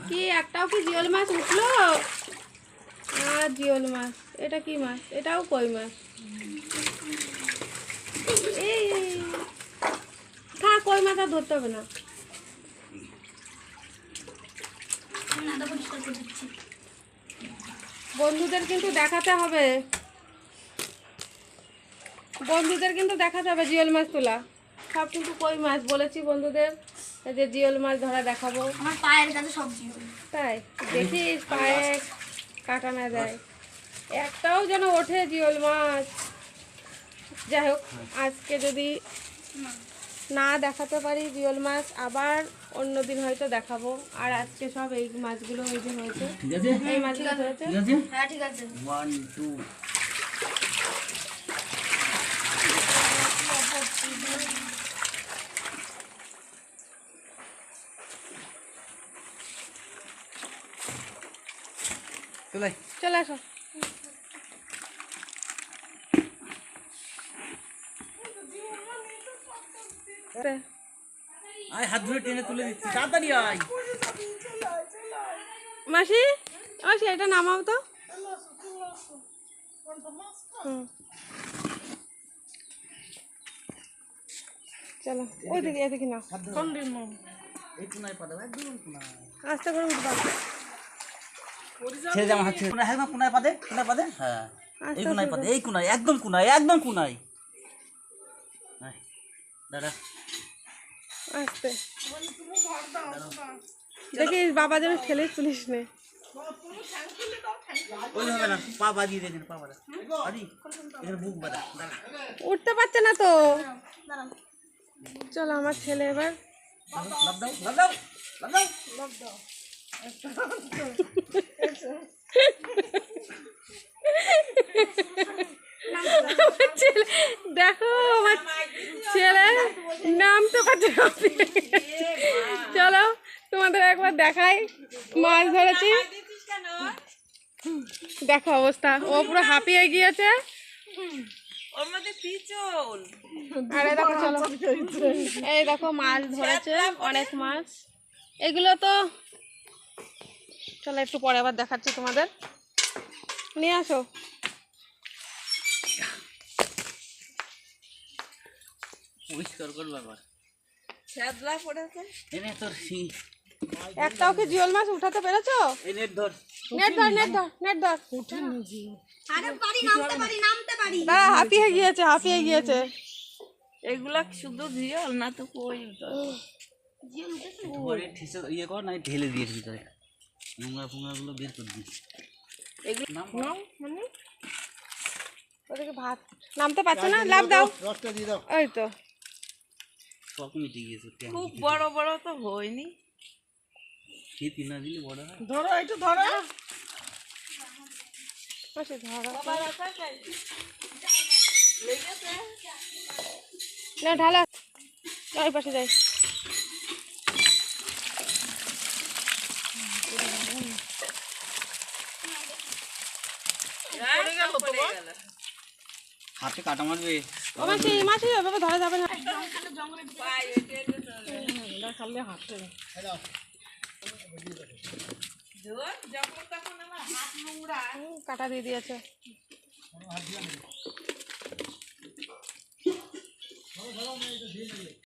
কি একটাও কি জিওল মাছ উঠলো? আর জিওল মাছ, এটা কি মাছ? এটাও কই মাছ। এই থাক, কই মাছ আর ধরতে হবে না। বন্ধুদের কিন্তু দেখাতে হবে, জিওল মাছ তোলা। সব কিন্তু কই মাছ বলেছি বন্ধুদের যে জিওল মাছ ধরা দেখাবো। আমার পায়ের কাছে সব জিওল। তাই দেখিস পায়ে কাটা না যায়। একটাও যেন ওঠে জিওল মাছ। যাই হোক, আজকে যদি না দেখাতে পারি জিওল মাছ, আবার অন্যদিন হয়তো দেখাবো। আর আজকে সব এই মাছগুলো হয়েছে, এই মাছগুলো হয়েছে। হ্যাঁ ঠিক আছে। 1 2 চলে আসো। আয় হাত ধরে টেনে তুলে দিচ্ছি, তাড়াতাড়ি আয়। মাসি, মাসি এটা নামাও তো। চলো ওই দিকে, এদিকে না, এই কোনায় পা দাও, একদম কোনায়। আস্তে করে উঠবা। ছেড়ে দাও হাত ছেড়ে। কোনায়, একদম কোনায় পা দে, কোনায় পা দে। হ্যাঁ, এই আস্তে কোনায় পা দে, এই কোনায়, একদম কোনায়, একদম কোনায়। আয় দাদা, আস্তে দেখিস বাবা যেন ঠেলে তুলিস নে। ওই হবে না, পা বাজিয়ে দে, পা বাজা। আরে এখানে বুক বাজা, দাঁড়া। উঠতে পারছে না তো। চলো আমার ছেলে এবার লাভ দাও, লাভ দাও, লাভ দাও, লাভ দাও। দেখো আমার ছেলে নামতে পারছে না। চলো তোমাদের একবার দেখাই, মাছ ধরেছি। দেখো অবস্থা, ও পুরো হাঁপিয়ে গিয়েছে। আরে দেখো, চলো এই দেখো মাছ ধরেছে, অনেক মাছ। এগুলো তো চলো একটু পরে আবার দেখাচ্ছি তোমাদের। নিয়ে আসো। পরিষ্কার কর বাবা, শ্যাদলা পড়েছে। এনে তোর একটাও কি জিওল মাছ উঠাতে পেরেছো? এই নেট ধর, নেট ধর, নেট ধর, নেট ধর। আরে পারি, নামতে পারি। দাঁড়া, হাঁপিয়ে গিয়েছে। এগুলা শুধু জিওল না তো কই জিওল উঠেছে। ধরে ঠিসে ইয়ে কর, না ঢেলে দিয়ে ভিতরে নোংরা ফোংরাগুলো বের করে দিস। এগুলো নাও মানে ওদেরকে ভাত নামতে পারছো না, লাভ দাও, রসটা দিয়ে দাও। ওই তো সব মিটে গিয়েছে। খুব বড় বড় তো হয়নি। খেতে না দিলে বড় হয়। ধরো একটু ধরো। মাসি ধরো না, ঢালা ওই পাশে যাই। হাতে কাটা মারবে। ও মাসি, মাসি ওভাবে ধরা যাবে না। খালি হাতে যখন তখন আমার হাত নোংরা। কাটা দিয়ে দিয়েছে।